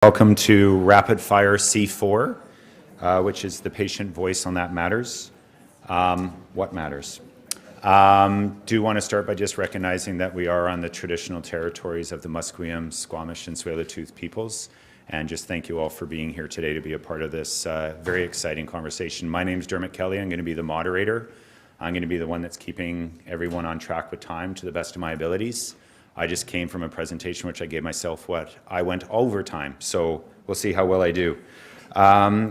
Welcome to Rapid Fire C4, which is the patient voice on That Matters. What matters? Do want to start by just recognizing that we are on the traditional territories of the Musqueam, Squamish, and Tsleil-Waututh peoples, and just thank you all for being here today to be a part of this very exciting conversation. My name is Dermot Kelly. I'm going to be the moderator. I'm going to be the one that's keeping everyone on track with time to the best of my abilities. I just came from a presentation which I gave myself I went overtime, so we'll see how well I do.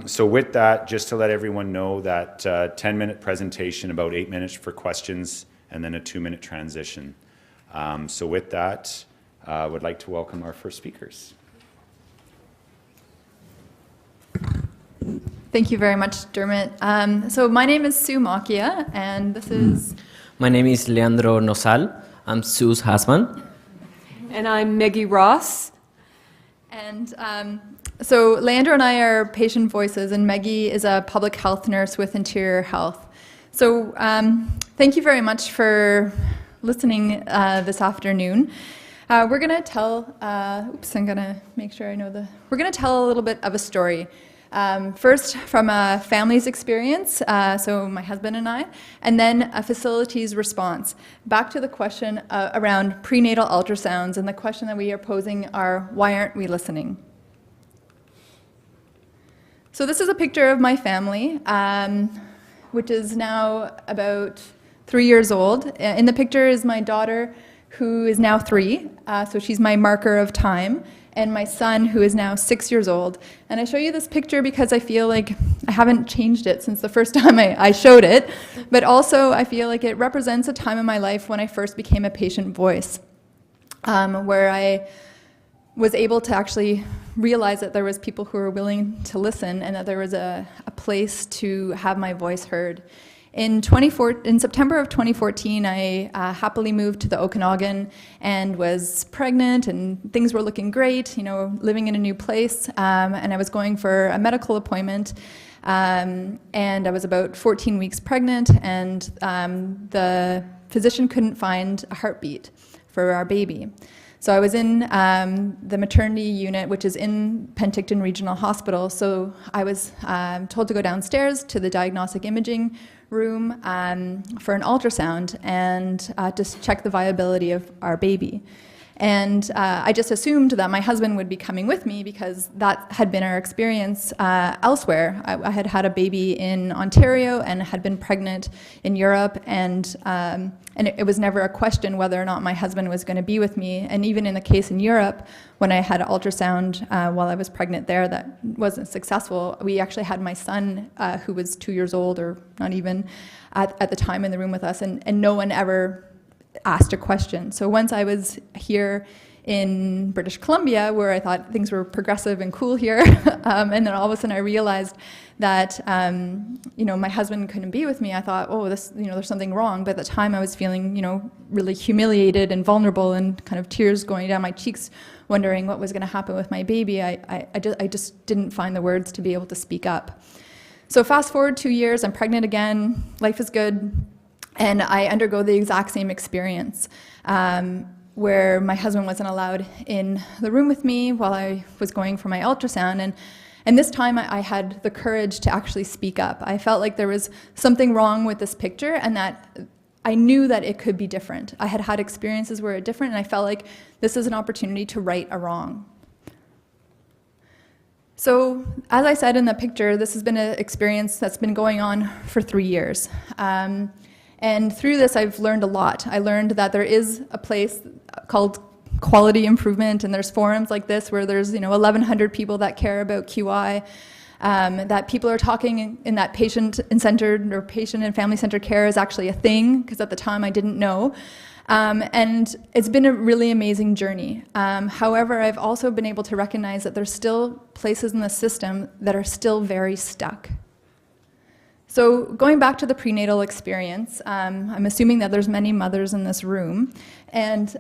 So with that, just to let everyone know that 10-minute presentation, about 8 minutes for questions, and then a 2-minute transition. So with that, I would like to welcome our first speakers. Thank you very much, Dermot. So my name is Sue Moccia, and this is... My name is Leandro Nosal. I'm Sue's husband. And I'm Meggie Ross. And so Leandro and I are patient voices, and Meggie is a public health nurse with Interior Health. So thank you very much for listening this afternoon. We're going to tell, I'm going to make sure I know we're going to tell a little bit of a story. First, from a family's experience, so my husband and I, and then a facility's response. Back to the question around prenatal ultrasounds, and the question that we are posing are, why aren't we listening? So this is a picture of my family, which is now about 3 years old. In the picture is my daughter, who is now 3, so she's my marker of time, and my son, who is now 6 years old. And I show you this picture because I feel like I haven't changed it since the first time I showed it, but also I feel like it represents a time in my life when I first became a patient voice, where I was able to actually realize that there was people who were willing to listen, and that there was a place to have my voice heard. In September of 2014, I happily moved to the Okanagan and was pregnant, and things were looking great, living in a new place, and I was going for a medical appointment, and I was about 14 weeks pregnant, and the physician couldn't find a heartbeat for our baby. So I was in the maternity unit, which is in Penticton Regional Hospital, so I was told to go downstairs to the diagnostic imaging room for an ultrasound and just check the viability of our baby. And I just assumed that my husband would be coming with me because that had been our experience elsewhere. I had had a baby in Ontario and had been pregnant in Europe, and it was never a question whether or not my husband was going to be with me. And even in the case in Europe, when I had an ultrasound while I was pregnant there that wasn't successful, we actually had my son, who was 2 years old, or not even, at the time in the room with us, and no one ever asked a question. So once I was here in British Columbia, where I thought things were progressive and cool here, and then all of a sudden I realized that my husband couldn't be with me, I thought, oh, this, there's something wrong. But at the time I was feeling, really humiliated and vulnerable, and kind of tears going down my cheeks, wondering what was going to happen with my baby. I just didn't find the words to be able to speak up. So fast forward 2 years, I'm pregnant again, life is good. And I undergo the exact same experience, where my husband wasn't allowed in the room with me while I was going for my ultrasound. And this time I had the courage to actually speak up. I felt like there was something wrong with this picture, and that I knew that it could be different. I had had experiences where it different, and I felt like this is an opportunity to right a wrong. So, as I said in the picture, this has been an experience that's been going on for 3 years. And through this, I've learned a lot. I learned that there is a place called quality improvement, and there's forums like this where there's 1,100 people that care about QI, that people are talking in that patient-centered or patient and family-centered care is actually a thing, because at the time I didn't know. And it's been a really amazing journey. However, I've also been able to recognize that there's still places in the system that are still very stuck. So going back to the prenatal experience, I'm assuming that there's many mothers in this room, and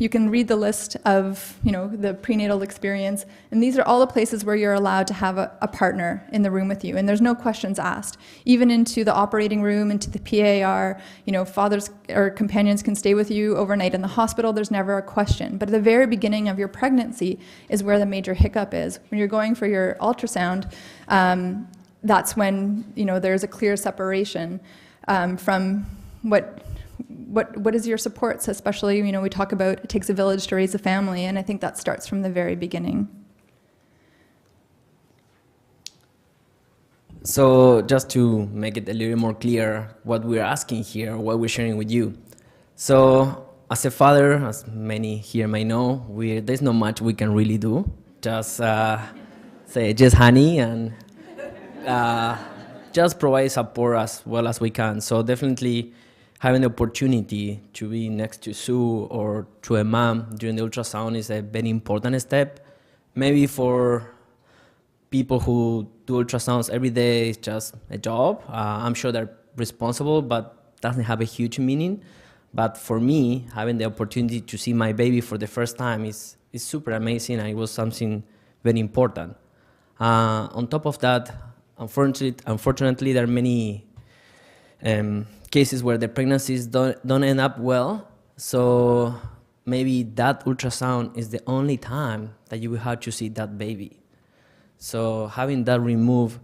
you can read the list of the prenatal experience, and these are all the places where you're allowed to have a partner in the room with you, and there's no questions asked. Even into the operating room, into the PAR, fathers or companions can stay with you overnight in the hospital. There's never a question. But at the very beginning of your pregnancy is where the major hiccup is. When you're going for your ultrasound, that's when there's a clear separation from what is your supports, especially we talk about it takes a village to raise a family, and I think that starts from the very beginning. So just to make it a little more clear what we're asking here, what we're sharing with you. So as a father, as many here may know, there's not much we can really do. Just say, just honey, and just provide support as well as we can. So definitely having the opportunity to be next to Sue or to a mom during the ultrasound is a very important step. Maybe for people who do ultrasounds every day, it's just a job. I'm sure they're responsible, but doesn't have a huge meaning. But for me, having the opportunity to see my baby for the first time is super amazing, and it was something very important. On top of that, unfortunately, there are many cases where the pregnancies don't end up well. So maybe that ultrasound is the only time that you will have to see that baby. So having that removed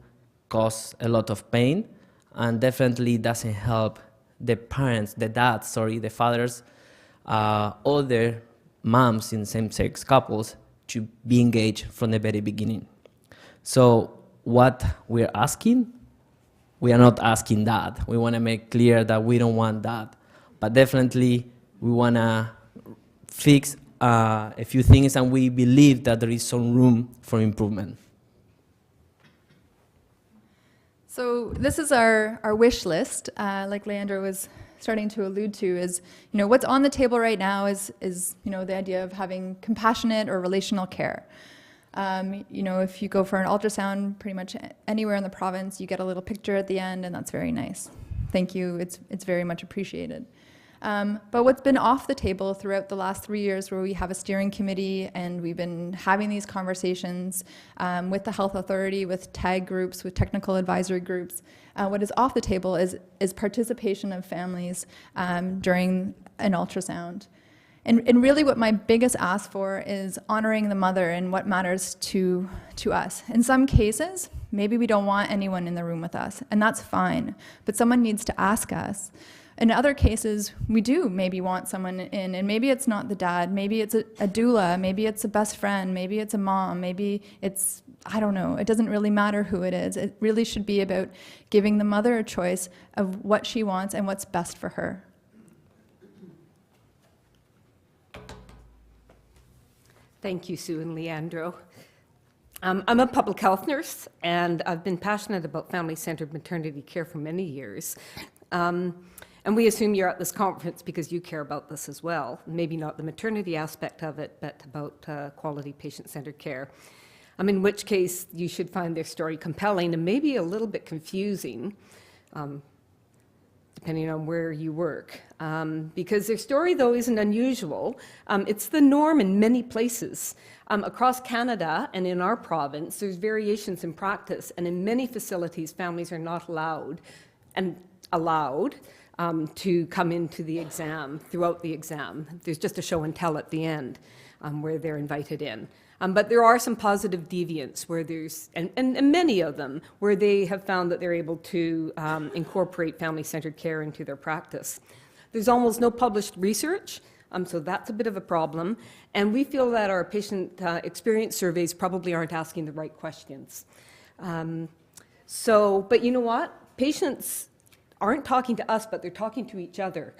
causes a lot of pain, and definitely doesn't help the parents, the fathers, all the moms in same-sex couples to be engaged from the very beginning. So what we're asking, we are not asking that. We want to make clear that we don't want that. But definitely we want to fix a few things, and we believe that there is some room for improvement. So this is our wish list, like Leandro was starting to allude to, is what's on the table right now is the idea of having compassionate or relational care. If you go for an ultrasound pretty much anywhere in the province, you get a little picture at the end, and that's very nice. Thank you, it's very much appreciated. But what's been off the table throughout the last 3 years, where we have a steering committee and we've been having these conversations with the health authority, with TAG groups, with technical advisory groups, what is off the table is participation of families during an ultrasound. And really what my biggest ask for is honoring the mother and what matters to us. In some cases, maybe we don't want anyone in the room with us, and that's fine, but someone needs to ask us. In other cases, we do maybe want someone in, and maybe it's not the dad, maybe it's a doula, maybe it's a best friend, maybe it's a mom, maybe it's, I don't know, it doesn't really matter who it is. It really should be about giving the mother a choice of what she wants and what's best for her. Thank you, Sue and Leandro. I'm a public health nurse, and I've been passionate about family-centered maternity care for many years. And we assume you're at this conference because you care about this as well. Maybe not the maternity aspect of it, but about quality patient-centered care. In which case, you should find their story compelling and maybe a little bit confusing, depending on where you work. Because their story, though, isn't unusual. It's the norm in many places. Across Canada and in our province, there's variations in practice, and in many facilities, families are not allowed to come into the exam, throughout the exam. There's just a show and tell at the end where they're invited in. But there are some positive deviants where there's, and many of them, where they have found that they're able to incorporate family-centered care into their practice. There's almost no published research, so that's a bit of a problem. And we feel that our patient experience surveys probably aren't asking the right questions. But you know what? Patients aren't talking to us, but they're talking to each other.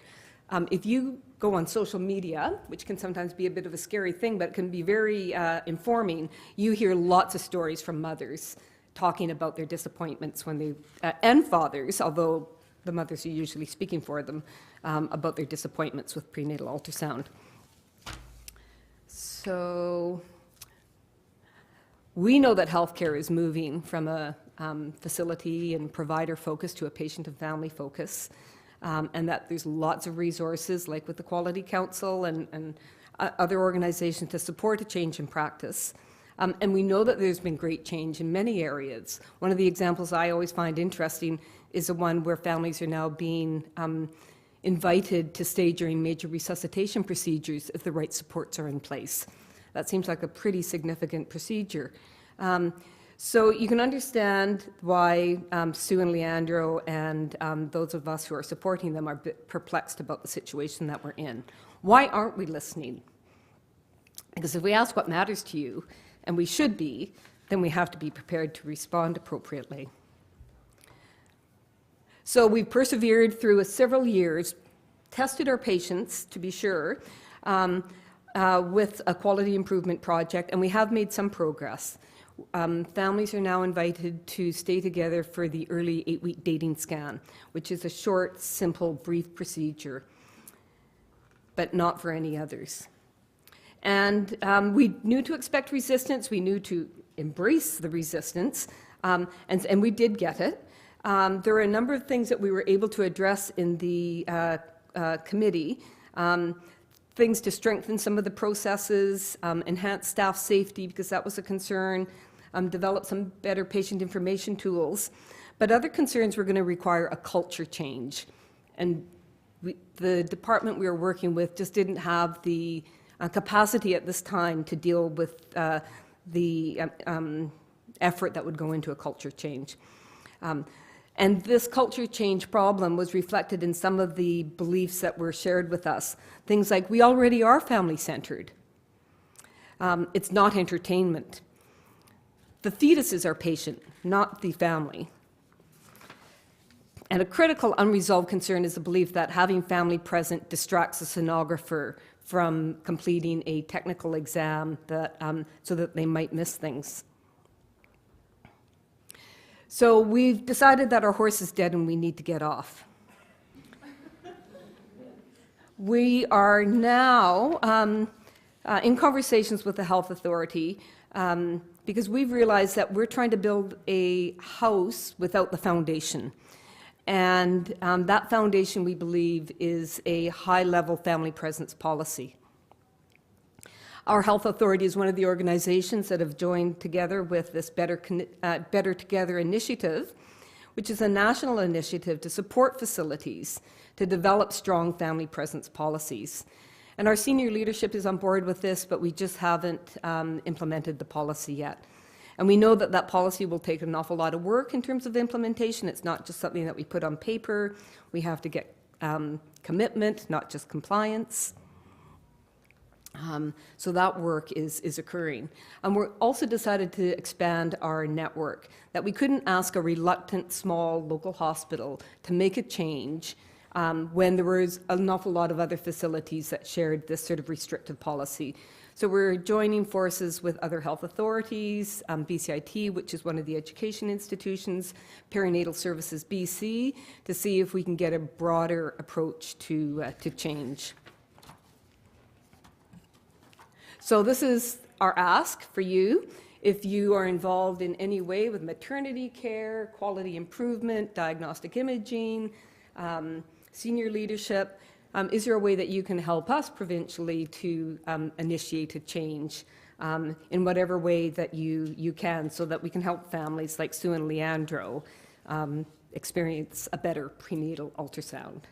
If you go on social media, which can sometimes be a bit of a scary thing, but it can be very informing, you hear lots of stories from mothers talking about their disappointments when they, and fathers, although the mothers are usually speaking for them, about their disappointments with prenatal ultrasound. So we know that healthcare is moving from a facility and provider focus to a patient and family focus, and that there's lots of resources, like with the Quality Council and other organizations, to support a change in practice. And we know that there's been great change in many areas. One of the examples I always find interesting is the one where families are now being invited to stay during major resuscitation procedures if the right supports are in place. That seems like a pretty significant procedure. So you can understand why Sue and Leandro and those of us who are supporting them are a bit perplexed about the situation that we're in. Why aren't we listening? Because if we ask what matters to you, and we should be, then we have to be prepared to respond appropriately. So we've persevered through several years, tested our patience, to be sure, with a quality improvement project, and we have made some progress. Families are now invited to stay together for the early 8-week dating scan, which is a short, simple, brief procedure, but not for any others. And we knew to expect resistance, we knew to embrace the resistance, and we did get it. There were a number of things that we were able to address in the committee, things to strengthen some of the processes, enhance staff safety, because that was a concern, develop some better patient information tools. But other concerns were going to require a culture change. And the department we were working with just didn't have the capacity at this time to deal with the effort that would go into a culture change. And this culture change problem was reflected in some of the beliefs that were shared with us. Things like, we already are family-centered. It's not entertainment. The fetus is our patient, not the family. And a critical unresolved concern is the belief that having family present distracts the sonographer from completing a technical exam that, so that they might miss things. So we've decided that our horse is dead and we need to get off. We are now in conversations with the health authority because we've realized that we're trying to build a house without the foundation. And that foundation, we believe, is a high-level family presence policy. Our health authority is one of the organizations that have joined together with this Better Together initiative, which is a national initiative to support facilities to develop strong family presence policies. And our senior leadership is on board with this, but we just haven't implemented the policy yet. And we know that that policy will take an awful lot of work in terms of implementation. It's not just something that we put on paper. We have to get commitment, not just compliance. So that work is occurring. And we're also decided to expand our network, that we couldn't ask a reluctant small local hospital to make a change when there was an awful lot of other facilities that shared this sort of restrictive policy. So we're joining forces with other health authorities, BCIT, which is one of the education institutions, Perinatal Services BC, to see if we can get a broader approach to change. So this is our ask for you. If you are involved in any way with maternity care, quality improvement, diagnostic imaging, senior leadership, is there a way that you can help us provincially to initiate a change in whatever way that you can, so that we can help families like Sue and Leandro experience a better prenatal ultrasound?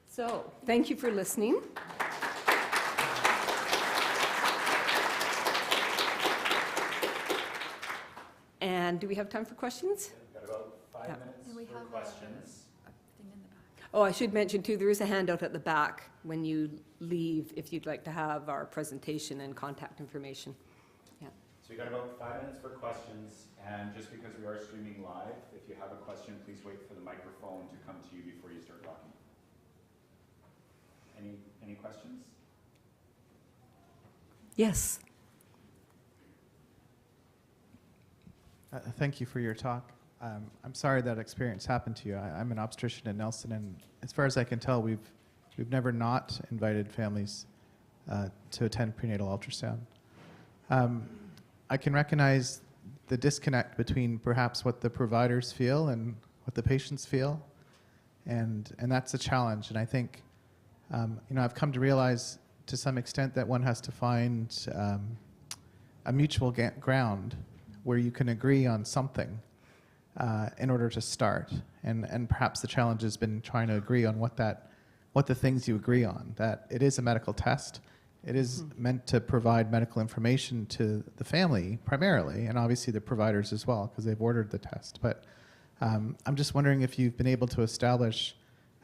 So, thank you for listening. And do we have time for questions? We've got about 5 minutes for questions. Oh, I should mention too, there is a handout at the back when you leave if you'd like to have our presentation and contact information. Yeah. So we've got about 5 minutes for questions, and just because we are streaming live, if you have a question, please wait for the microphone to come to you before you start talking. Any questions? Yes. Thank you for your talk. I'm sorry that experience happened to you. I'm an obstetrician in Nelson, and as far as I can tell, we've never not invited families to attend prenatal ultrasound. I can recognize the disconnect between perhaps what the providers feel and what the patients feel, and that's a challenge. And I think, I've come to realize to some extent that one has to find a mutual ground where you can agree on something in order to start. And perhaps the challenge has been trying to agree on what the things you agree on, that it is a medical test. It is meant to provide medical information to the family primarily, and obviously the providers as well, because they've ordered the test. But I'm just wondering if you've been able to establish,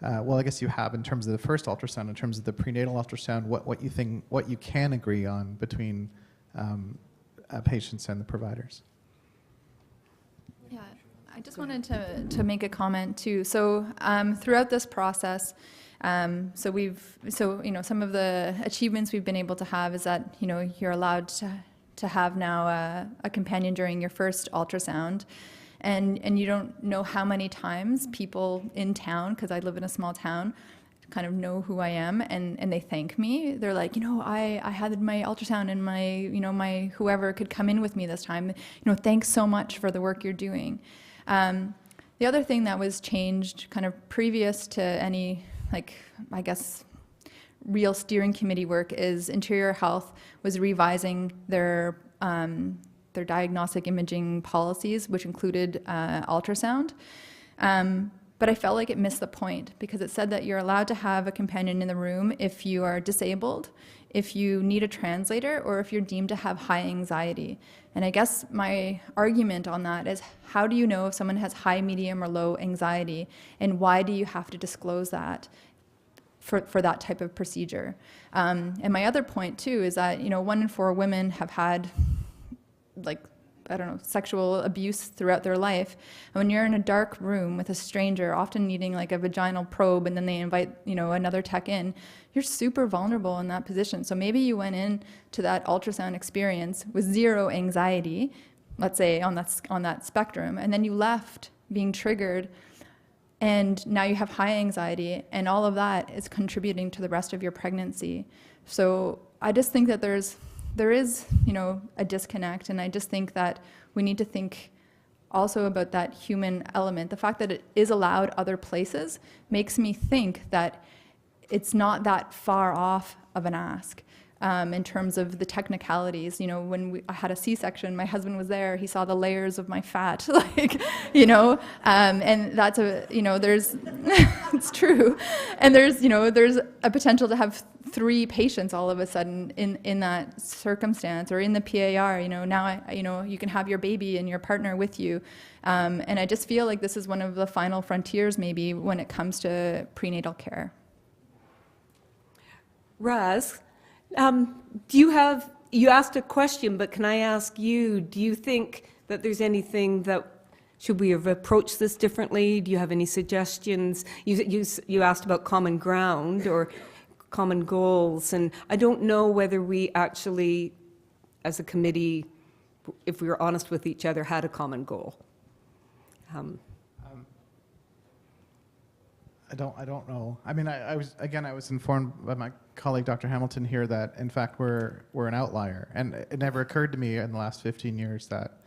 well, I guess you have in terms of the first ultrasound, in terms of the prenatal ultrasound, what you can agree on between patients and the providers. Yeah, I just wanted to make a comment too. So throughout this process, some of the achievements we've been able to have is that, you're allowed to have now a companion during your first ultrasound. And you don't know how many times people in town, because I live in a small town, kind of know who I am, and they thank me. They're like, I had my ultrasound, and my whoever could come in with me this time. Thanks so much for the work you're doing. The other thing that was changed kind of previous to any, I guess, real steering committee work is Interior Health was revising their diagnostic imaging policies, which included ultrasound. But I felt like it missed the point, because it said that you're allowed to have a companion in the room if you are disabled, if you need a translator, or if you're deemed to have high anxiety. And I guess my argument on that is, how do you know if someone has high, medium, or low anxiety, and why do you have to disclose that for that type of procedure? And my other point too is that 1 in 4 women have had sexual abuse throughout their life. And when you're in a dark room with a stranger, often needing a vaginal probe, and then they invite, another tech in, you're super vulnerable in that position. So maybe you went in to that ultrasound experience with 0 anxiety, let's say on that spectrum, and then you left being triggered, and now you have high anxiety, and all of that is contributing to the rest of your pregnancy. So I just think that there is, a disconnect, and I just think that we need to think also about that human element. The fact that it is allowed other places makes me think that it's not that far off of an ask in terms of the technicalities. When I had a C-section, my husband was there. He saw the layers of my fat, and that's there's, it's true. And there's a potential to have 3 patients all of a sudden in that circumstance, or in the PAR. Now you can have your baby and your partner with you, and I just feel like this is one of the final frontiers maybe when it comes to prenatal care. Raz, you asked a question, but can I ask you, do you think that there's anything that, should we have approached this differently? Do you have any suggestions? You asked about common ground or common goals, and I don't know whether we actually, as a committee, if we were honest with each other, had a common goal. I don't know. I mean, I was informed by my colleague, Dr. Hamilton, here that, in fact, we're an outlier. And it never occurred to me in the last 15 years that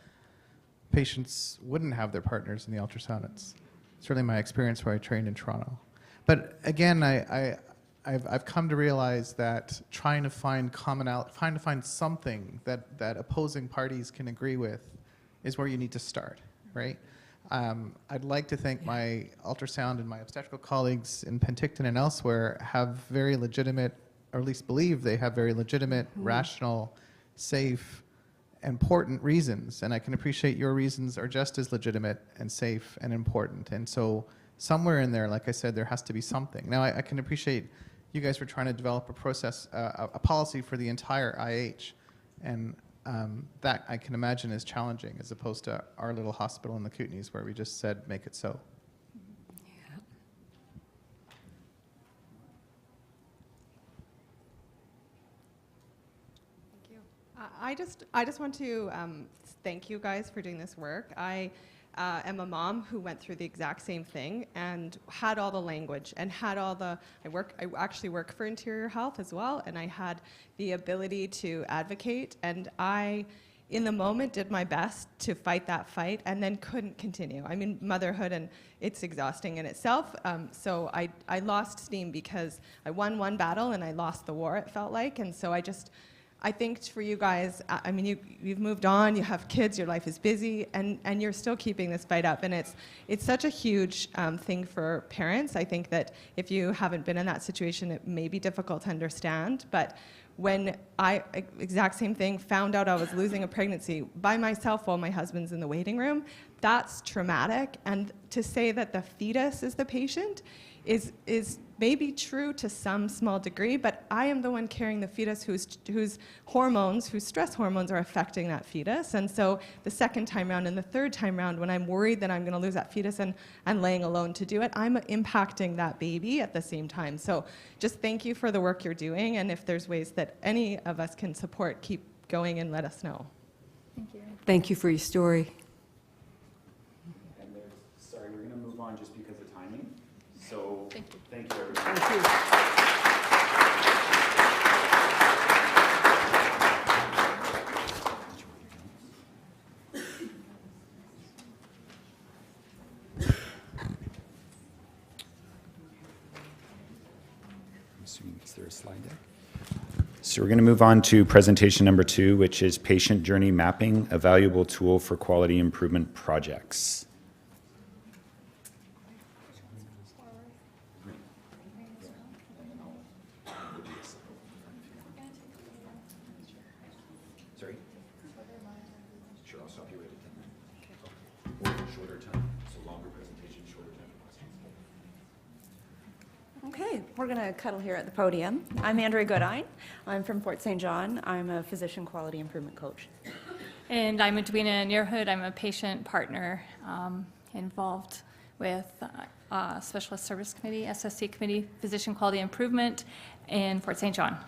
patients wouldn't have their partners in the ultrasound. It's certainly my experience where I trained in Toronto. But again, I've come to realize that trying to find something that opposing parties can agree with is where you need to start, right? I'd like to think my ultrasound and my obstetrical colleagues in Penticton and elsewhere have very legitimate, or at least believe they have very legitimate, rational, safe, important reasons. And I can appreciate your reasons are just as legitimate and safe and important. And so somewhere in there, like I said, there has to be something. Now, I can appreciate you guys were trying to develop a process, a policy for the entire IH. And that I can imagine is challenging, as opposed to our little hospital in the Kootenays where we just said, make it so. Yeah. Thank you. I just want to thank you guys for doing this work. I am a mom who went through the exact same thing and had all the language and had all the, I actually work for Interior Health as well, and I had the ability to advocate, and I in the moment did my best to fight that fight and then couldn't continue. I mean, motherhood, and it's exhausting in itself. So I lost steam because I won one battle and I lost the war, it felt like. And so I think for you guys, I mean, you've moved on, you have kids, your life is busy, and you're still keeping this fight up. And it's such a huge thing for parents. I think that if you haven't been in that situation, it may be difficult to understand. But when I, exact same thing, found out I was losing a pregnancy by myself while my husband's in the waiting room, that's traumatic. And to say that the fetus is the patient is maybe true to some small degree, but I am the one carrying the fetus whose stress hormones are affecting that fetus. And so the second time round and the third time round, when I'm worried that I'm going to lose that fetus and laying alone to do it, I'm impacting that baby at the same time. So just thank you for the work you're doing, and if there's ways that any of us can support, keep going and let us know. Thank you. Thank you for your story. And sorry, we're going to move on just because of timing. So Thank you. Thank you, everyone. Thank you. I'm assuming, is there a slide deck? So we're going to move on to presentation number 2, which is patient journey mapping, a valuable tool for quality improvement projects. Sorry? Sure, I'll stop you right at 10 minutes. Shorter time, so longer presentation, shorter time for questions. Okay, we're going to cuddle here at the podium. I'm Andrea Goodine. I'm from Fort St. John. I'm a physician quality improvement coach. And I'm Edwina Nearhood. I'm a patient partner involved with Specialist Service Committee, SSC Committee, Physician Quality Improvement in Fort St. John.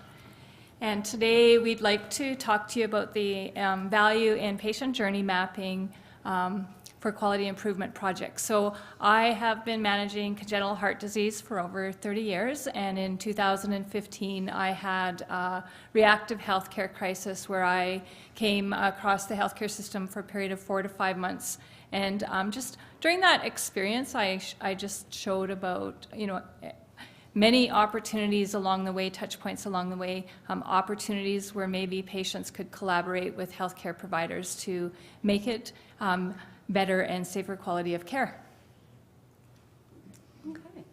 And today we'd like to talk to you about the value in patient journey mapping for quality improvement projects. So I have been managing congenital heart disease for over 30 years, and in 2015 I had a reactive healthcare crisis where I came across the healthcare system for a period of 4 to 5 months. And just during that experience, I just showed about, many opportunities along the way, touch points along the way, opportunities where maybe patients could collaborate with healthcare providers to make it better and safer quality of care. Okay.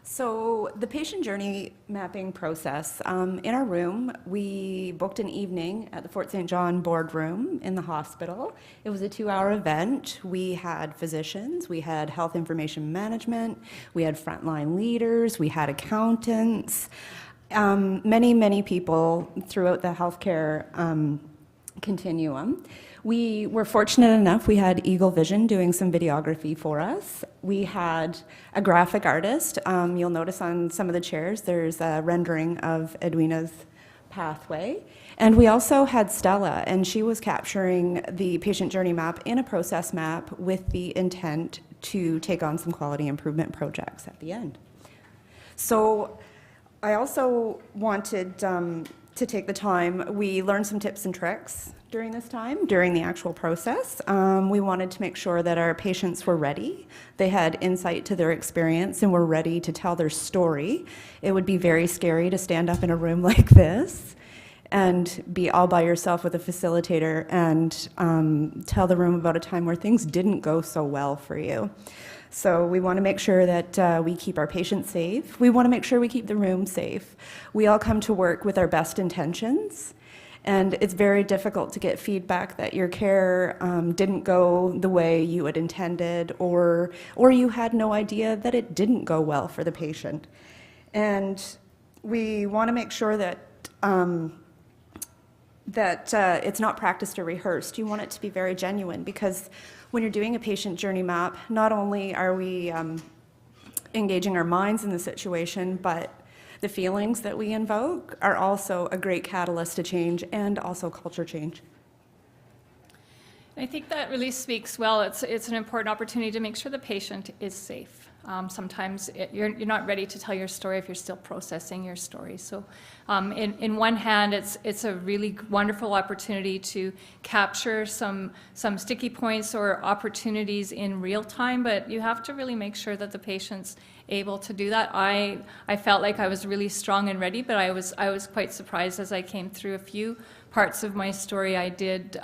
So the patient journey mapping process, in our room, we booked an evening at the Fort St. John boardroom in the hospital. It was a 2-hour event. We had physicians, we had health information management, we had frontline leaders, we had accountants, many people throughout the healthcare continuum. We were fortunate enough, we had Eagle Vision doing some videography for us. We had a graphic artist. You'll notice on some of the chairs there's a rendering of Edwina's pathway. And we also had Stella, and she was capturing the patient journey map in a process map with the intent to take on some quality improvement projects at the end. So I also wanted to take the time, we learned some tips and tricks during this time, during the actual process. We wanted to make sure that our patients were ready. They had insight to their experience and were ready to tell their story. It would be very scary to stand up in a room like this and be all by yourself with a facilitator and tell the room about a time where things didn't go so well for you. So we want to make sure that we keep our patients safe. We want to make sure we keep the room safe. We all come to work with our best intentions, and it's very difficult to get feedback that your care didn't go the way you had intended, or you had no idea that it didn't go well for the patient. And we want to make sure that it's not practiced or rehearsed. You want it to be very genuine, because when you're doing a patient journey map, not only are we engaging our minds in the situation, but the feelings that we invoke are also a great catalyst to change and also culture change. I think that really speaks well. It's an important opportunity to make sure the patient is safe. Sometimes you're not ready to tell your story if you're still processing your story. So in one hand, it's a really wonderful opportunity to capture some sticky points or opportunities in real time, but you have to really make sure that the patient's able to do that. I felt like I was really strong and ready, but I was quite surprised as I came through a few parts of my story. I did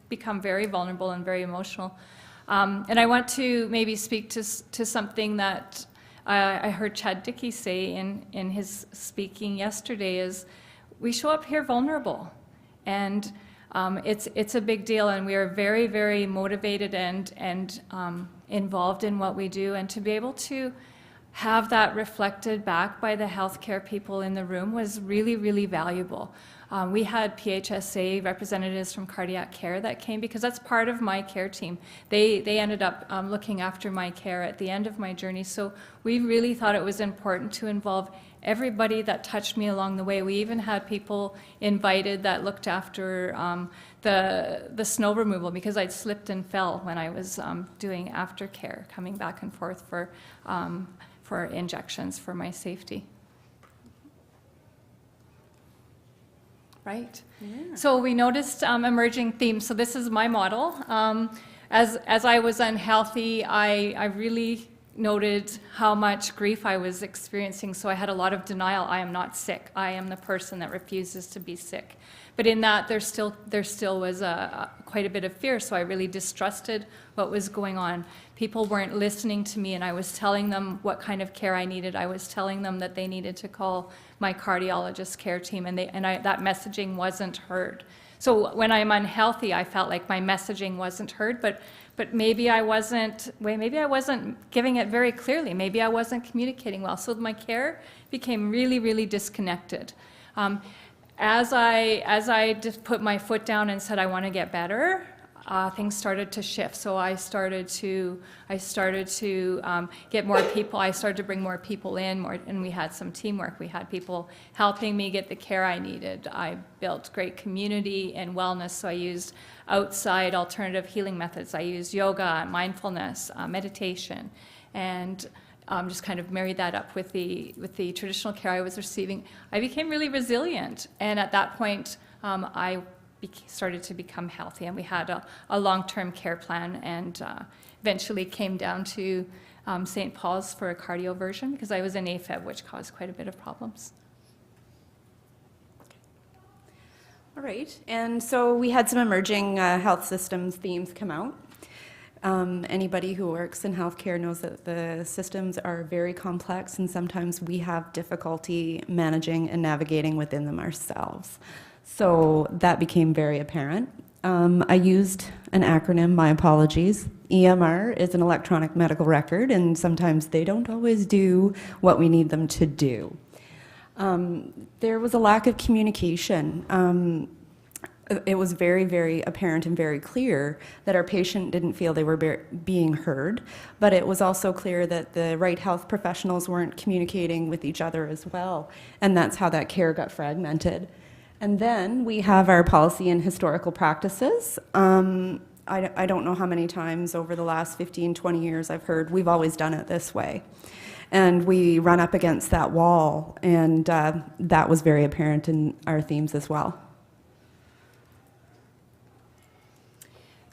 become very vulnerable and very emotional. And I want to maybe speak to something that I heard Chad Dickey say in his speaking yesterday is we show up here vulnerable. And it's a big deal, and we are very, very motivated and involved in what we do. And to be able to have that reflected back by the healthcare people in the room was really, really valuable. We had PHSA representatives from cardiac care that came because that's part of my care team. They ended up looking after my care at the end of my journey. So we really thought it was important to involve everybody that touched me along the way. We even had people invited that looked after the snow removal because I'd slipped and fell when I was doing aftercare, coming back and forth for injections for my safety. Right. Yeah. So we noticed emerging themes. So this is my model. As I was unhealthy, I really noted how much grief I was experiencing. So I had a lot of denial. I am not sick. I am the person that refuses to be sick. But in that, there still was quite a bit of fear. So I really distrusted what was going on. People weren't listening to me, and I was telling them what kind of care I needed. I was telling them that they needed to call my cardiologist care team, and that messaging wasn't heard. So when I'm unhealthy, I felt like my messaging wasn't heard, but maybe I wasn't giving it very clearly. Maybe I wasn't communicating well. So my care became really, really disconnected. As I just put my foot down and said I want to get better, things started to shift. So I started to get more people. I started to bring more people in, and we had some teamwork. We had people helping me get the care I needed. I built great community and wellness. So I used outside alternative healing methods. I used yoga, mindfulness, meditation, and just kind of married that up with the traditional care I was receiving. I became really resilient, and at that point, I started to become healthy, and we had a long-term care plan, and eventually came down to St. Paul's for a cardioversion because I was in AFib, which caused quite a bit of problems. All right, and so we had some emerging health systems themes come out. Anybody who works in healthcare knows that the systems are very complex, and sometimes we have difficulty managing and navigating within them ourselves. So that became very apparent. I used an acronym, my apologies. EMR is an electronic medical record, and sometimes they don't always do what we need them to do. There was a lack of communication. It was very, very apparent and very clear that our patient didn't feel they were being heard, but it was also clear that the right health professionals weren't communicating with each other as well, and that's how that care got fragmented. And then we have our policy and historical practices. I don't know how many times over the last 15, 20 years I've heard, we've always done it this way. And we run up against that wall, and that was very apparent in our themes as well.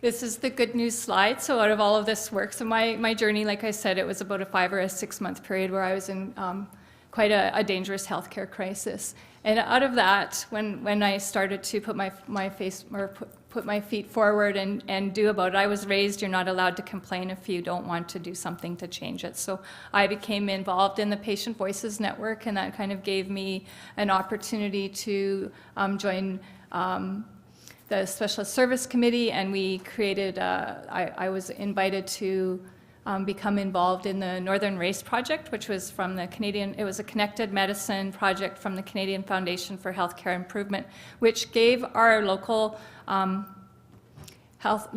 This is the good news slide. So out of all of this work, so my journey, like I said, it was about a 5 or a 6 month period where I was in quite a dangerous healthcare crisis. And out of that, when I started to put my feet forward and do about it, I was raised, you're not allowed to complain if you don't want to do something to change it. So I became involved in the Patient Voices Network, and that kind of gave me an opportunity to join the Specialist Service Committee, and we created, I was invited to become involved in the Northern Race Project, which was from the it was a connected medicine project from the Canadian Foundation for Healthcare Improvement, which gave our local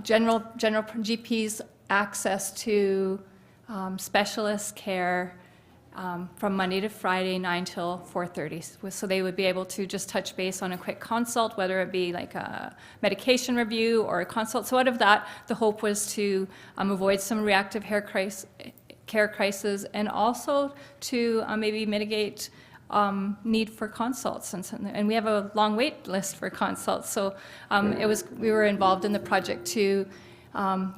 general GPs access to specialist care from Monday to Friday, 9 till 4:30. So they would be able to just touch base on a quick consult, whether it be like a medication review or a consult. So out of that, the hope was to avoid some reactive care crisis, and also to maybe mitigate need for consults, and we have a long wait list for consults. So we were involved in the project to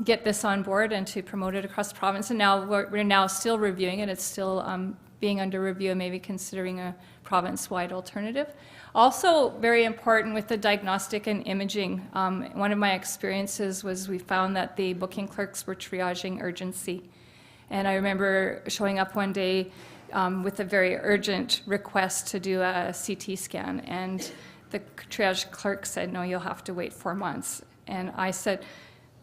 get this on board and to promote it across the province. And now we're now still reviewing it. It's still being under review and maybe considering a province-wide alternative. Also very important with the diagnostic and imaging. One of my experiences was we found that the booking clerks were triaging urgency. And I remember showing up one day with a very urgent request to do a CT scan, and the triage clerk said, no, you'll have to wait 4 months. And I said,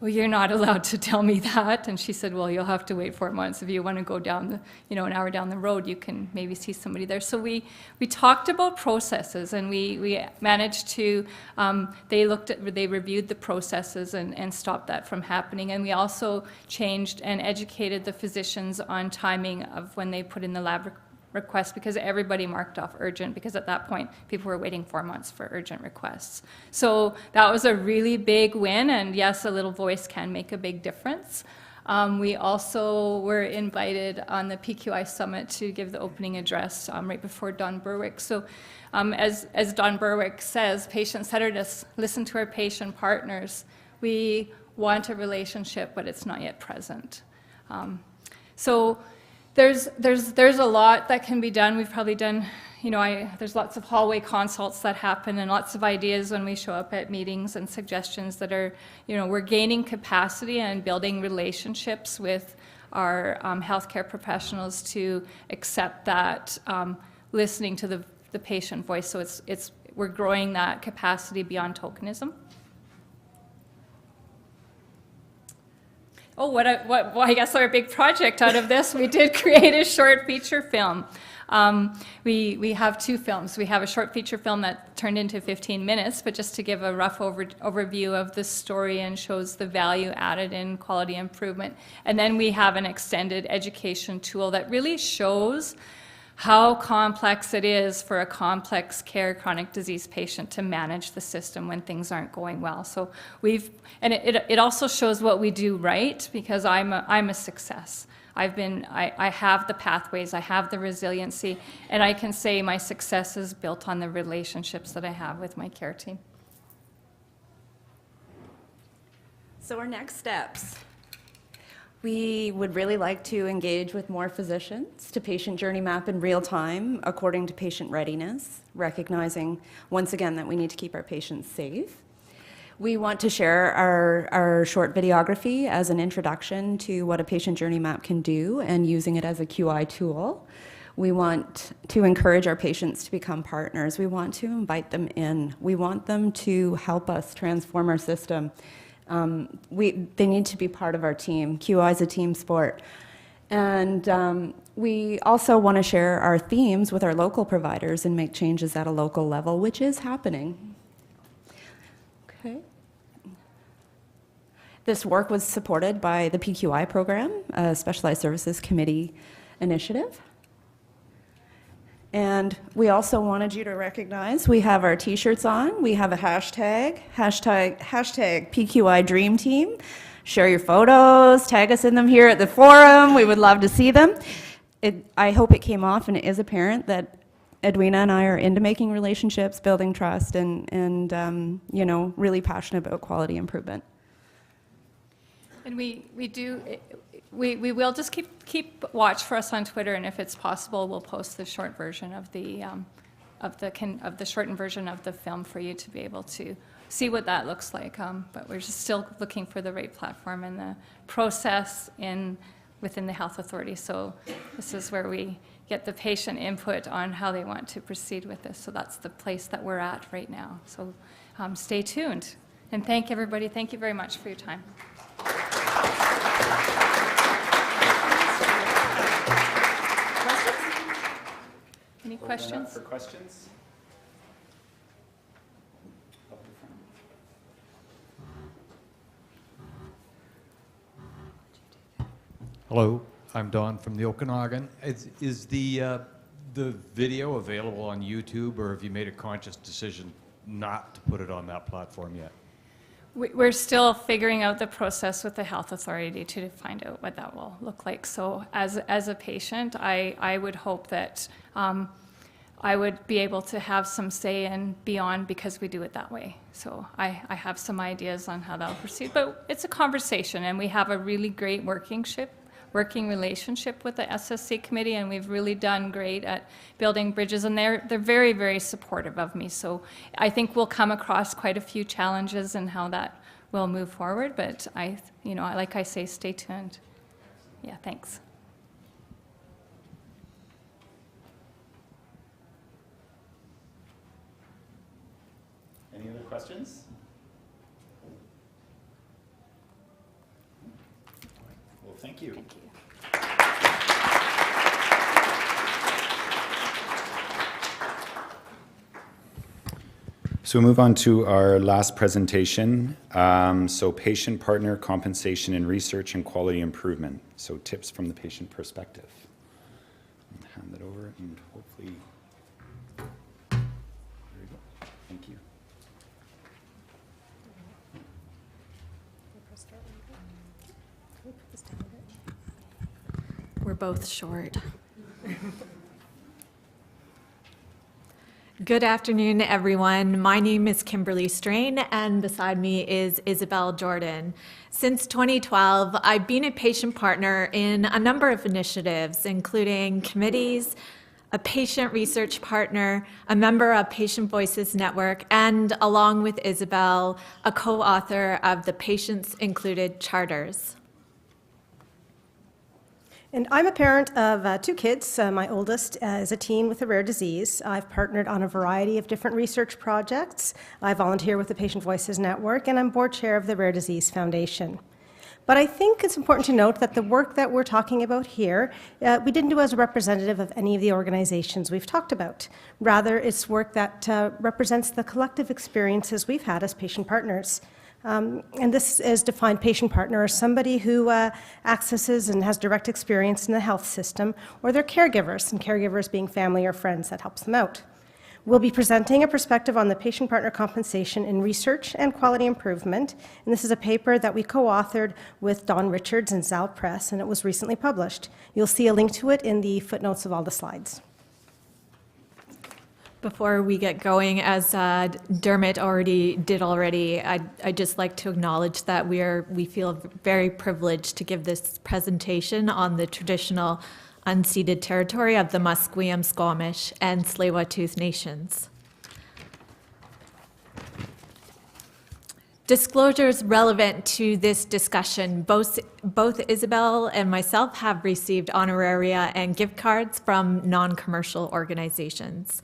well, you're not allowed to tell me that. And she said, well, you'll have to wait 4 months. If you want to go down an hour down the road, you can maybe see somebody there. So we talked about processes, and we managed to, they reviewed the processes and stopped that from happening. And we also changed and educated the physicians on timing of when they put in the lab request, because everybody marked off urgent, because at that point people were waiting 4 months for urgent requests. So that was a really big win, and yes, a little voice can make a big difference. We also were invited on the PQI Summit to give the opening address right before Don Berwick. So as Don Berwick says, patient-centeredness, listen to our patient partners. We want a relationship, but it's not yet present. So there's a lot that can be done. We've probably done, there's lots of hallway consults that happen, and lots of ideas when we show up at meetings, and suggestions that are, we're gaining capacity and building relationships with our healthcare professionals to accept that listening to the patient voice. So we're growing that capacity beyond tokenism. Oh, I guess our big project out of this, we did create a short feature film. We have 2 films. We have a short feature film that turned into 15 minutes, but just to give a rough overview of the story and shows the value added in quality improvement. And then we have an extended education tool that really shows how complex it is for a complex care chronic disease patient to manage the system when things aren't going well. So it also shows what we do right, because I'm a success. I have the pathways, I have the resiliency, and I can say my success is built on the relationships that I have with my care team. So our next steps. We would really like to engage with more physicians to patient journey map in real time according to patient readiness, recognizing once again that we need to keep our patients safe. We want to share our short videography as an introduction to what a patient journey map can do and using it as a QI tool. We want to encourage our patients to become partners. We want to invite them in. We want them to help us transform our system. They need to be part of our team. QI is a team sport. And we also want to share our themes with our local providers and make changes at a local level, which is happening. Okay. This work was supported by the PQI program, a Specialized Services Committee initiative. And we also wanted you to recognize we have our t-shirts on. We have a hashtag PQI Dream Team. Share your photos, tag us in them here at the forum. We would love to see them. I hope it came off and it is apparent that Edwina and I are into making relationships, building trust, and really passionate about quality improvement. And we will just keep watch for us on Twitter, and if it's possible, we'll post the short version of the shortened version of the film for you to be able to see what that looks like. But we're just still looking for the right platform and the process within the health authority. So this is where we get the patient input on how they want to proceed with this. So that's the place that we're at right now. So stay tuned, and thank everybody. Thank you very much for your time. Any questions? For questions? Hello, I'm Don from the Okanagan. Is the video available on YouTube, or have you made a conscious decision not to put it on that platform yet? We're still figuring out the process with the health authority to find out what that will look like. So as a patient, I would hope that I would be able to have some say in beyond because we do it that way. So I have some ideas on how that'll proceed, but it's a conversation, and we have a really great working relationship with the SSC committee, and we've really done great at building bridges, and they're very, very supportive of me. So I think we'll come across quite a few challenges and how that will move forward, but like I say, stay tuned. Yeah, thanks. Any other questions? Well, thank you. Thank you. So we'll move on to our last presentation. So patient partner compensation in research and quality improvement. So tips from the patient perspective. I'll hand that over and hopefully, there you go. Thank you. We're both short. Good afternoon, everyone. My name is Kimberly Strain, and beside me is Isabel Jordan. Since 2012, I've been a patient partner in a number of initiatives, including committees, a patient research partner, a member of Patient Voices Network, and along with Isabel, a co-author of the Patients Included Charters. And I'm a parent of 2 kids. My oldest is a teen with a rare disease. I've partnered on a variety of different research projects. I volunteer with the Patient Voices Network, and I'm board chair of the Rare Disease Foundation. But I think it's important to note that the work that we're talking about here, we didn't do as a representative of any of the organizations we've talked about. Rather, it's work that represents the collective experiences we've had as patient partners. And this is defined patient partner as somebody who accesses and has direct experience in the health system, or their caregivers, and caregivers being family or friends that helps them out. We'll be presenting a perspective on the patient partner compensation in research and quality improvement, and this is a paper that we co-authored with Don Richards and Zal Press, and it was recently published. You'll see a link to it in the footnotes of all the slides. Before we get going, as Dermot did already, I'd just like to acknowledge that we feel very privileged to give this presentation on the traditional unceded territory of the Musqueam, Squamish, and Tsleil-Waututh nations. Disclosures relevant to this discussion. Both Isabel and myself have received honoraria and gift cards from non-commercial organizations.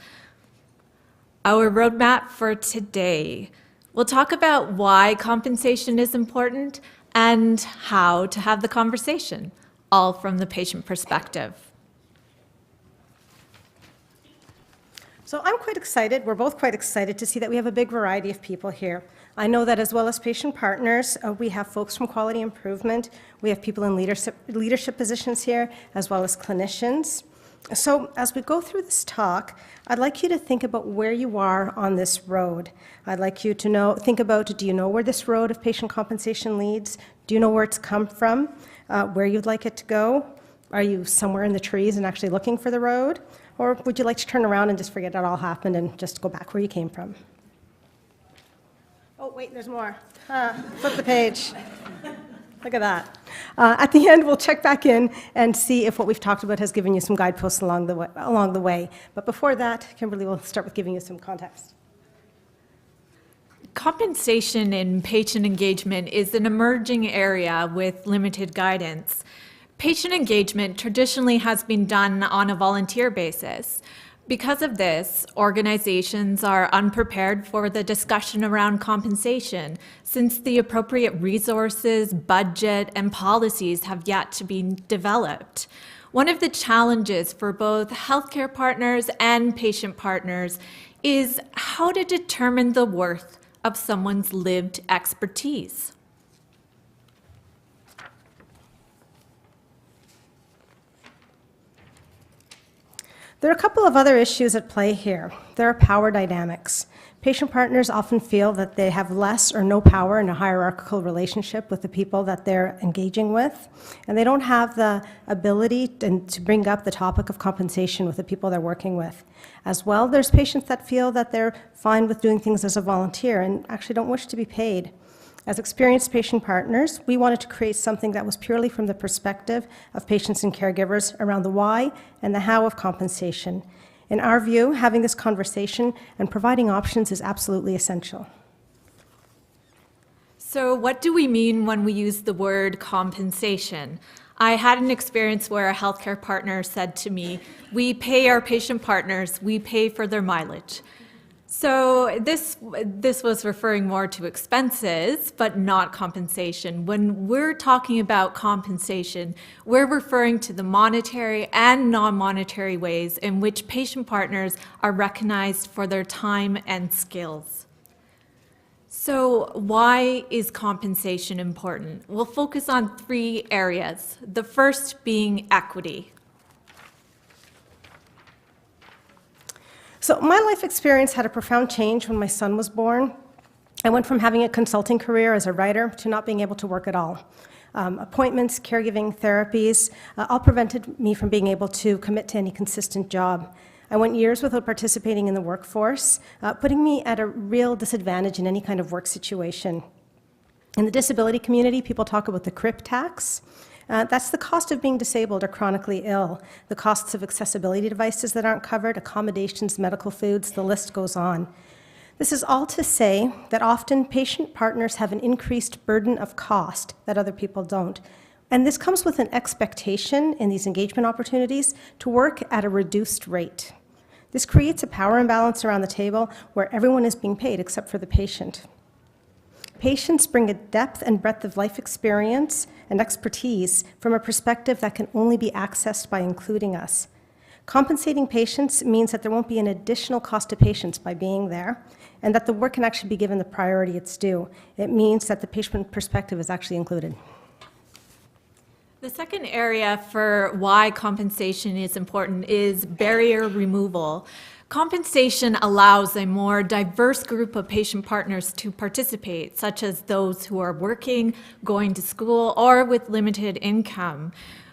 Our roadmap for today. We'll talk about why compensation is important and how to have the conversation, all from the patient perspective. So I'm quite excited, we're both quite excited to see that we have a big variety of people here. I know that as well as patient partners, we have folks from quality improvement, we have people in leadership positions here, as well as clinicians. So as we go through this talk, I'd like you to think about where you are on this road. I'd like you to think about, do you know where this road of patient compensation leads? Do you know where it's come from? Where you'd like it to go? Are you somewhere in the trees and actually looking for the road? Or would you like to turn around and just forget it all happened and just go back where you came from? Oh, wait, there's more. Flip the page. Look at that. At the end, we'll check back in and see if what we've talked about has given you some guideposts along the way. But before that, Kimberly will start with giving you some context. Compensation in patient engagement is an emerging area with limited guidance. Patient engagement traditionally has been done on a volunteer basis. Because of this, organizations are unprepared for the discussion around compensation, since the appropriate resources, budget, and policies have yet to be developed. One of the challenges for both healthcare partners and patient partners is how to determine the worth of someone's lived expertise. There are a couple of other issues at play here. There are power dynamics. Patient partners often feel that they have less or no power in a hierarchical relationship with the people that they're engaging with, and they don't have the ability to bring up the topic of compensation with the people they're working with. As well, there's patients that feel that they're fine with doing things as a volunteer and actually don't wish to be paid. As experienced patient partners, we wanted to create something that was purely from the perspective of patients and caregivers around the why and the how of compensation. In our view, having this conversation and providing options is absolutely essential. So what do we mean when we use the word compensation? I had an experience where a healthcare partner said to me, "We pay our patient partners, we pay for their mileage." So this was referring more to expenses, but not compensation. When we're talking about compensation, we're referring to the monetary and non-monetary ways in which patient partners are recognized for their time and skills. So why is compensation important? We'll focus on 3 areas. The first being equity. So my life experience had a profound change when my son was born. I went from having a consulting career as a writer to not being able to work at all. Appointments, caregiving, therapies, all prevented me from being able to commit to any consistent job. I went years without participating in the workforce, putting me at a real disadvantage in any kind of work situation. In the disability community, people talk about the CRIP tax. That's the cost of being disabled or chronically ill, the costs of accessibility devices that aren't covered, accommodations, medical foods, the list goes on. This is all to say that often patient partners have an increased burden of cost that other people don't. And this comes with an expectation in these engagement opportunities to work at a reduced rate. This creates a power imbalance around the table where everyone is being paid except for the patient. Patients bring a depth and breadth of life experience and expertise from a perspective that can only be accessed by including us. Compensating patients means that there won't be an additional cost to patients by being there, and that the work can actually be given the priority it's due. It means that the patient perspective is actually included. The second area for why compensation is important is barrier removal. Compensation allows a more diverse group of patient partners to participate, such as those who are working, going to school, or with limited income.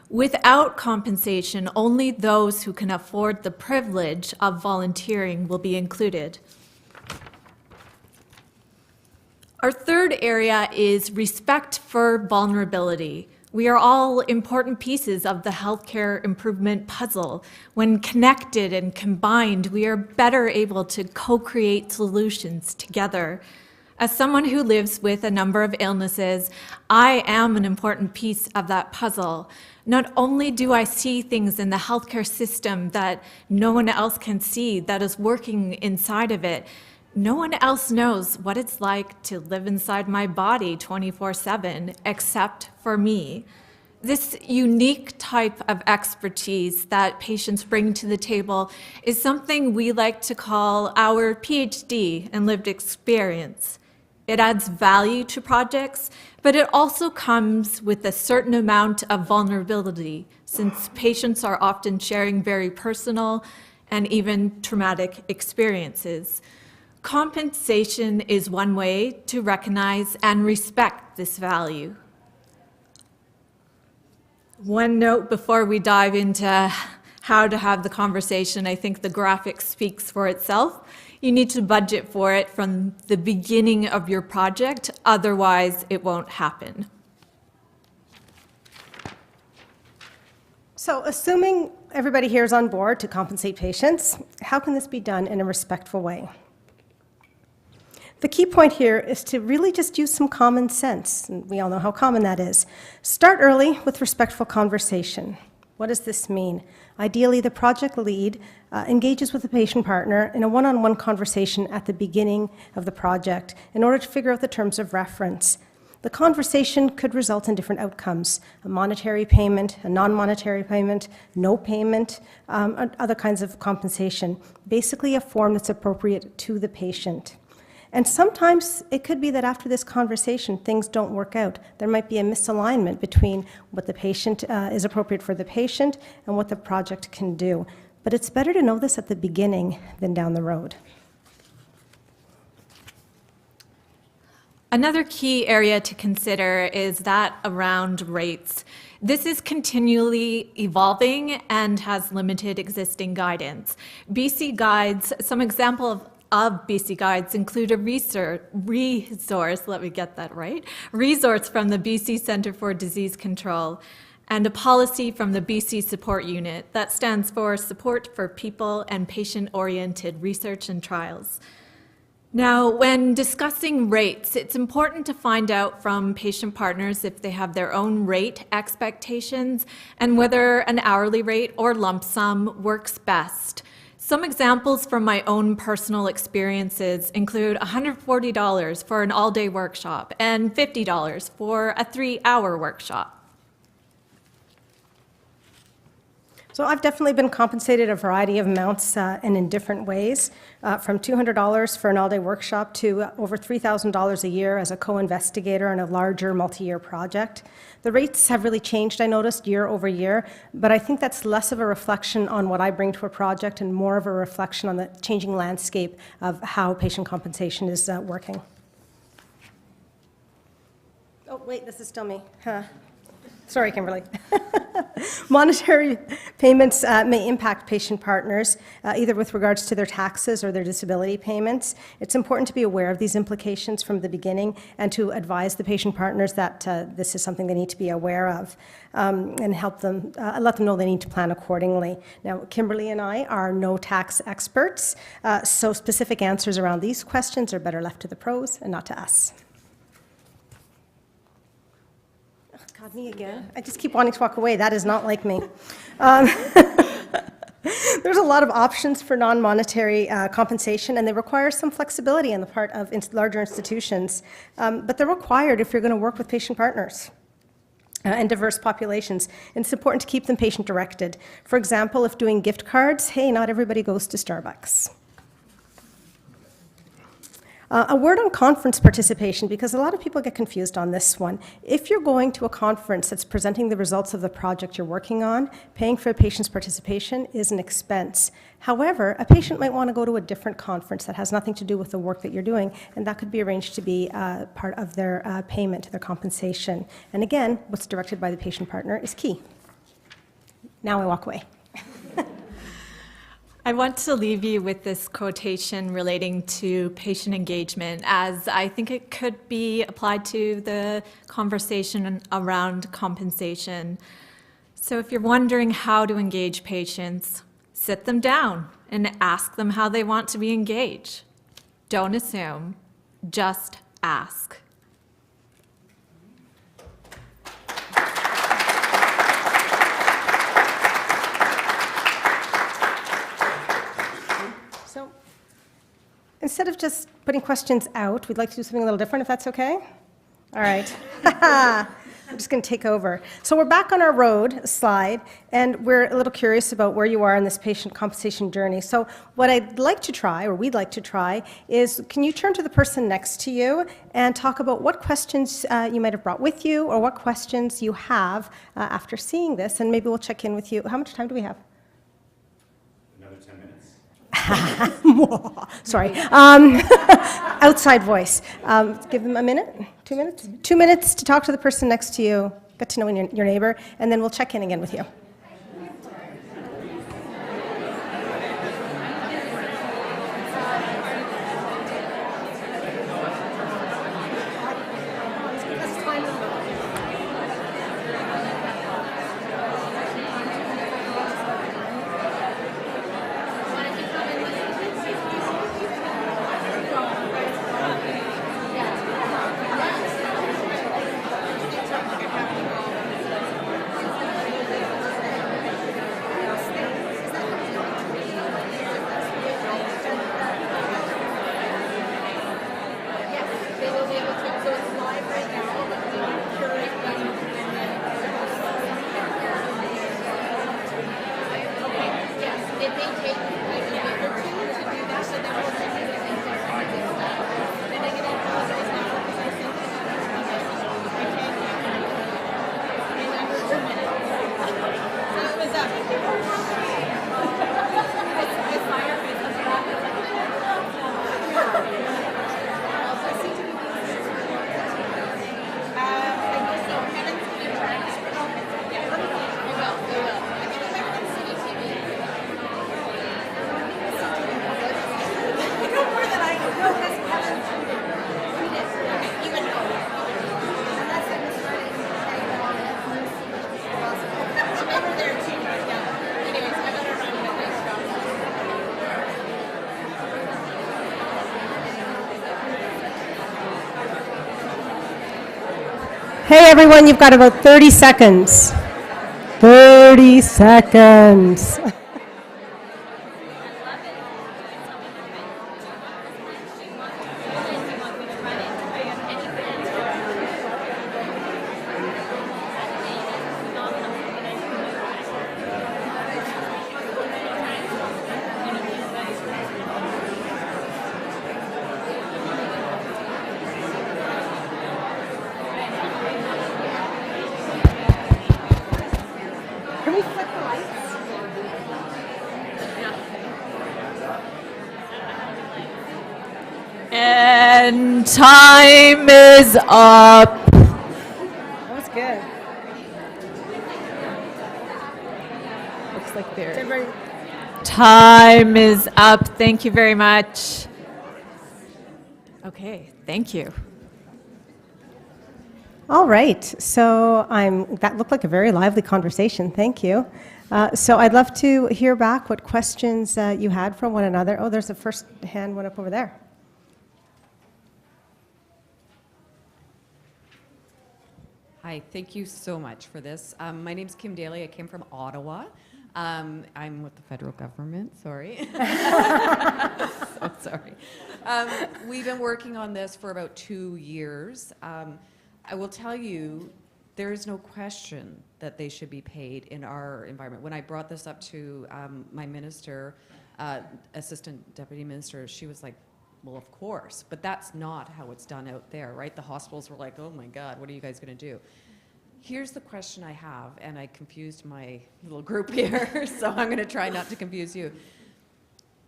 Without compensation, only those who can afford the privilege of volunteering will be included. Our third area is respect for vulnerability. We are all important pieces of the healthcare improvement puzzle. When connected and combined, we are better able to co-create solutions together. As someone who lives with a number of illnesses, I am an important piece of that puzzle. Not only do I see things in the healthcare system that no one else can see, that is working inside of it, no one else knows what it's like to live inside my body 24/7 except for me. This unique type of expertise that patients bring to the table is something we like to call our PhD in lived experience. It adds value to projects, but it also comes with a certain amount of vulnerability, since patients are often sharing very personal and even traumatic experiences. Compensation is one way to recognize and respect this value. One note before we dive into how to have the conversation, I think the graphic speaks for itself. You need to budget for it from the beginning of your project, otherwise it won't happen. So assuming everybody here is on board to compensate patients, how can this be done in a respectful way? The key point here is to really just use some common sense, and we all know how common that is. Start early with respectful conversation. What does this mean? Ideally, the project lead engages with the patient partner in a one-on-one conversation at the beginning of the project in order to figure out the terms of reference. The conversation could result in different outcomes: a monetary payment, a non-monetary payment, no payment, other kinds of compensation, basically a form that's appropriate to the patient. And sometimes it could be that after this conversation, things don't work out. There might be a misalignment between what the patient is appropriate for the patient and what the project can do. But it's better to know this at the beginning than down the road. Another key area to consider is that around rates. This is continually evolving and has limited existing guidance. BC Guides, some examples of BC Guides include a resource from the BC Centre for Disease Control and a policy from the BC Support Unit that stands for Support for People and Patient-Oriented Research and Trials. Now, when discussing rates, it's important to find out from patient partners if they have their own rate expectations and whether an hourly rate or lump sum works best. Some examples from my own personal experiences include $140 for an all-day workshop and $50 for a 3-hour workshop. So I've definitely been compensated a variety of amounts and in different ways, from $200 for an all-day workshop to over $3,000 a year as a co-investigator in a larger multi-year project. The rates have really changed, I noticed, year over year, but I think that's less of a reflection on what I bring to a project and more of a reflection on the changing landscape of how patient compensation is working. Oh, wait, this is still me. Huh. Sorry, Kimberly. Monetary payments may impact patient partners, either with regards to their taxes or their disability payments. It's important to be aware of these implications from the beginning and to advise the patient partners that this is something they need to be aware of and help them, let them know they need to plan accordingly. Now, Kimberly and I are no tax experts, so specific answers around these questions are better left to the pros and not to us. God, me again. I just keep wanting to walk away. That is not like me. There's a lot of options for non-monetary compensation, and they require some flexibility on the part of larger institutions. But they're required if you're going to work with patient partners and diverse populations. And it's important to keep them patient-directed. For example, if doing gift cards, hey, not everybody goes to Starbucks. A word on conference participation, because a lot of people get confused on this one. If you're going to a conference that's presenting the results of the project you're working on, paying for a patient's participation is an expense. However, a patient might want to go to a different conference that has nothing to do with the work that you're doing, and that could be arranged to be part of their payment, their compensation. And again, what's directed by the patient partner is key. Now I walk away. I want to leave you with this quotation relating to patient engagement, as I think it could be applied to the conversation around compensation. So if you're wondering how to engage patients, sit them down and ask them how they want to be engaged. Don't assume, just ask. Instead of just putting questions out, we'd like to do something a little different, if that's okay? All right. I'm just going to take over. So we're back on our road slide, and we're a little curious about where you are in this patient compensation journey. So what I'd like to try, or we'd like to try, is can you turn to the person next to you and talk about what questions you might have brought with you, or what questions you have after seeing this, and maybe we'll check in with you. How much time do we have? Another 10 minutes. Sorry. Outside voice. Give them a minute, 2 minutes? 2 minutes to talk to the person next to you, get to know your neighbor, and then we'll check in again with you. Hey, everyone, you've got about 30 seconds. 30 seconds. Can we flick the lights? And time is up. That was good. Looks like Is there. everybody- Time is up. Thank you very much. Okay, thank you. All right, so that looked like a very lively conversation. Thank you. So I'd love to hear back what questions you had from one another. Oh, there's a first hand one up over there. Hi, thank you so much for this. My name's Kim Daly. I came from Ottawa. I'm with the federal government, sorry. So sorry. We've been working on this for about 2 years. I will tell you, there is no question that they should be paid in our environment. When I brought this up to my minister, assistant deputy minister, she was like, well, of course, but that's not how it's done out there, right? The hospitals were like, oh my God, what are you guys gonna do? Here's the question I have, and I confused my little group here, so I'm gonna try not to confuse you.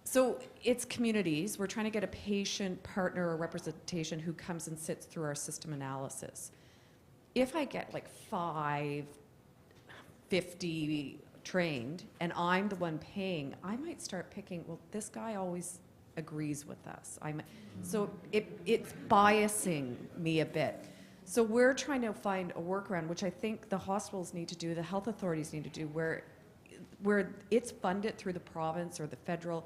So it's communities. We're trying to get a patient partner or representation who comes and sits through our system analysis. If I get like 50 trained and I'm the one paying, I might start picking, well, this guy always agrees with us. So it's biasing me a bit. So we're trying to find a workaround, which I think the hospitals need to do, the health authorities need to do, where it's funded through the province or the federal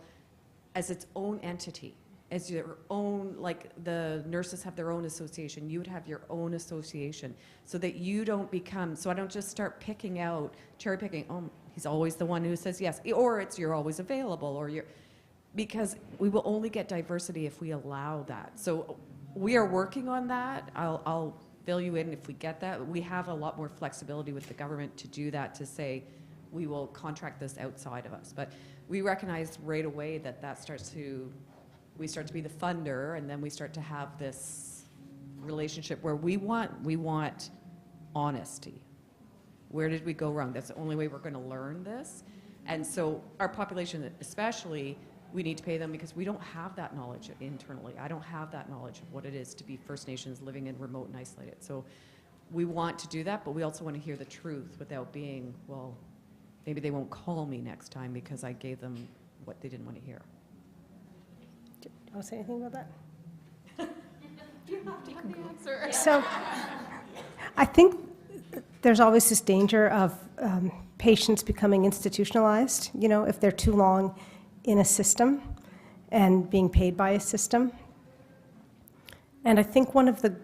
as its own entity, as your own, like the nurses have their own association, you would have your own association, so that you don't become, so I don't just start picking out, cherry picking, oh, he's always the one who says yes, or it's you're always available, or you're, because we will only get diversity if we allow that. So we are working on that. I'll fill you in if we get that. We have a lot more flexibility with the government to do that, to say we will contract this outside of us. But we recognize right away that we start to be the funder, and then we start to have this relationship where we want honesty. Where did we go wrong? That's the only way we're going to learn this. And so our population especially, we need to pay them because we don't have that knowledge internally. I don't have that knowledge of what it is to be First Nations living in remote and isolated. So we want to do that, but we also want to hear the truth without being, well, maybe they won't call me next time because I gave them what they didn't want to hear. Do you want to say anything about that? You have to have the answer. So I think there's always this danger of patients becoming institutionalized, you know, if they're too long in a system and being paid by a system. And I think one of the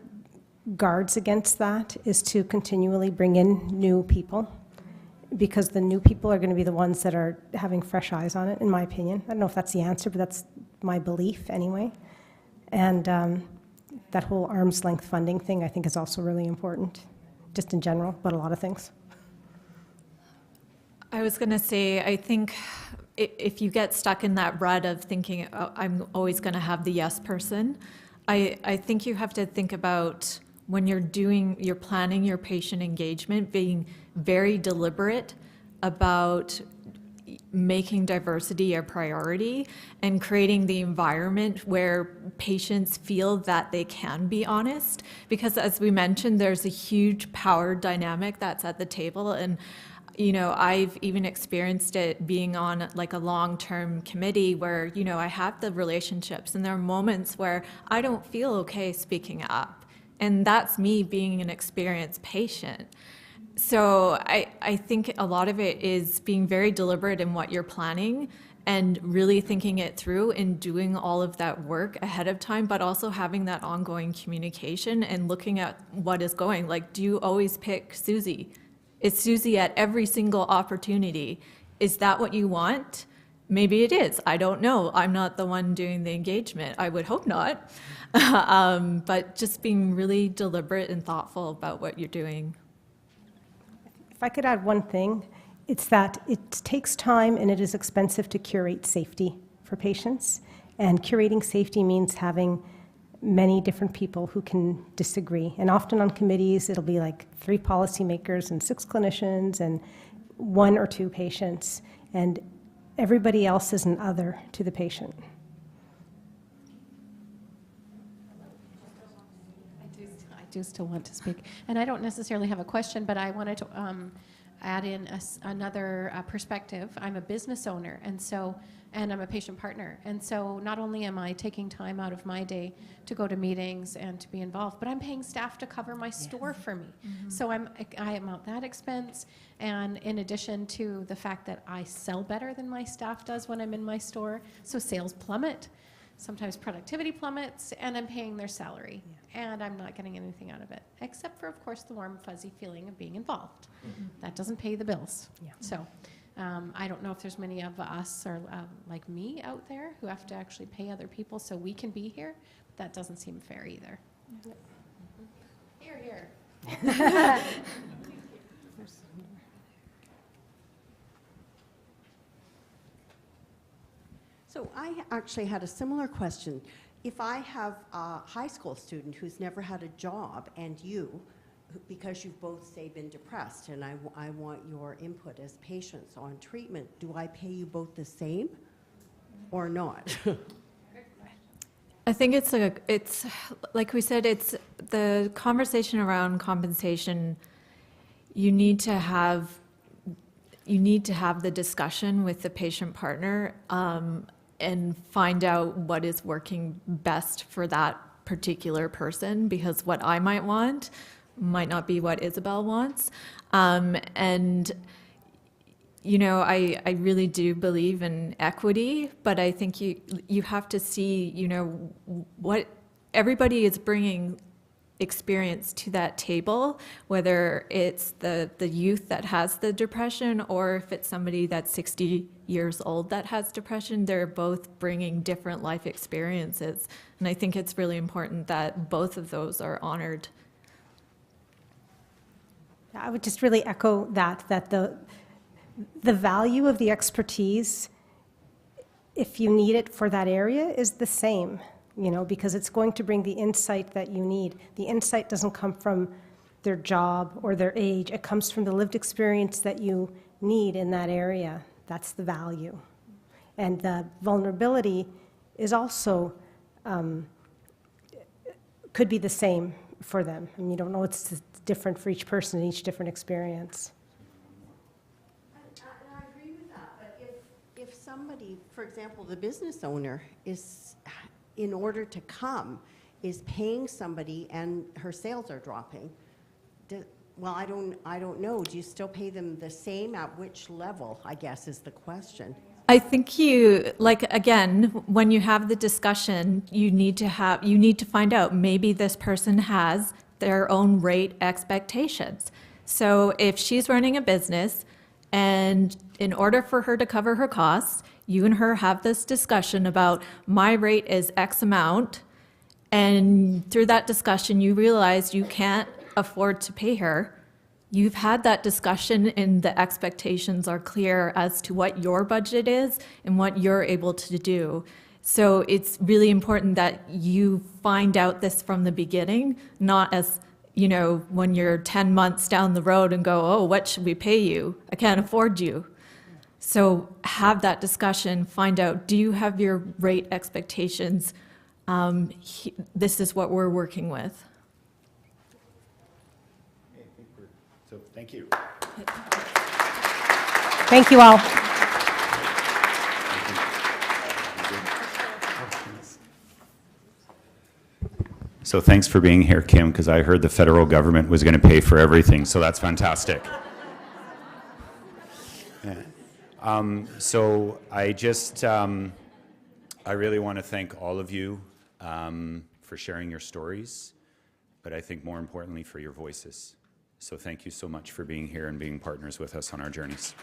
guards against that is to continually bring in new people, because the new people are going to be the ones that are having fresh eyes on it, in my opinion. I don't know if that's the answer, but that's my belief anyway. And that whole arm's length funding thing I think is also really important, just in general, but a lot of things. I was going to say, I think if you get stuck in that rut of thinking, oh, I'm always going to have the yes person, I think you have to think about when you're planning your patient engagement, being very deliberate about making diversity a priority and creating the environment where patients feel that they can be honest. Because as we mentioned, there's a huge power dynamic that's at the table. And you know, I've even experienced it being on like a long-term committee where, you know, I have the relationships and there are moments where I don't feel okay speaking up. And that's me being an experienced patient. So I think a lot of it is being very deliberate in what you're planning and really thinking it through and doing all of that work ahead of time, but also having that ongoing communication and looking at what is going. Like, do you always pick Susie? Is Susie at every single opportunity? Is that what you want? Maybe it is. I don't know. I'm not the one doing the engagement. I would hope not. But just being really deliberate and thoughtful about what you're doing. If I could add one thing, it's that it takes time and it is expensive to curate safety for patients. And curating safety means having many different people who can disagree. And often on committees, it'll be like 3 policymakers and 6 clinicians and 1 or 2 patients. And everybody else is an other to the patient. I do still want to speak. And I don't necessarily have a question, but I wanted to add in another perspective. I'm a business owner, and I'm a patient partner. And so not only am I taking time out of my day to go to meetings and to be involved, but I'm paying staff to cover my store for me. Mm-hmm. So I am out that expense. And in addition to the fact that I sell better than my staff does when I'm in my store, so sales plummet, sometimes productivity plummets, and I'm paying their salary. And I'm not getting anything out of it, except for, of course, the warm, fuzzy feeling of being involved. Mm-hmm. That doesn't pay the bills. Yeah. So I don't know if there's many of us or like me out there who have to actually pay other people so we can be here. But that doesn't seem fair either. Mm-hmm. Here. So I actually had a similar question. If I have a high school student who's never had a job and you, because you've both, say, been depressed, and I want your input as patients on treatment, do I pay you both the same or not? I think it's like we said, it's the conversation around compensation. You need to have the discussion with the patient partner and find out what is working best for that particular person, because what I might want might not be what Isabel wants. And, you know, I really do believe in equity, but I think you have to see, you know, what everybody is bringing experience to that table, whether it's the youth that has the depression or if it's somebody that's 60 years old that has depression. They're both bringing different life experiences. And I think it's really important that both of those are honored. I would just really echo that the value of the expertise, if you need it for that area, is the same, you know, because it's going to bring the insight that you need. The insight doesn't come from their job or their age. It comes from the lived experience that you need in that area. That's the value. And the vulnerability is also, could be the same for them. I mean, you don't know, it's different for each person and each different experience. And I agree with that, but if somebody, for example, the business owner is, in order to come, is paying somebody and her sales are dropping, well, I don't know. Do you still pay them the same? At which level, I guess, is the question. I think again, when you have the discussion, you need to find out, maybe this person has their own rate expectations. So if she's running a business and in order for her to cover her costs, you and her have this discussion about my rate is X amount, and through that discussion you realize you can't afford to pay her. You've had that discussion and the expectations are clear as to what your budget is and what you're able to do. So it's really important that you find out this from the beginning, not as, you know, when you're 10 months down the road and go, oh, what should we pay you? I can't afford you. So have that discussion, find out, do you have your rate expectations? This is what we're working with. So thank you. Thank you all. So thanks for being here, Kim, because I heard the federal government was going to pay for everything, so that's fantastic. Yeah. So I just, I really want to thank all of you for sharing your stories, but I think more importantly for your voices. So thank you so much for being here and being partners with us on our journeys.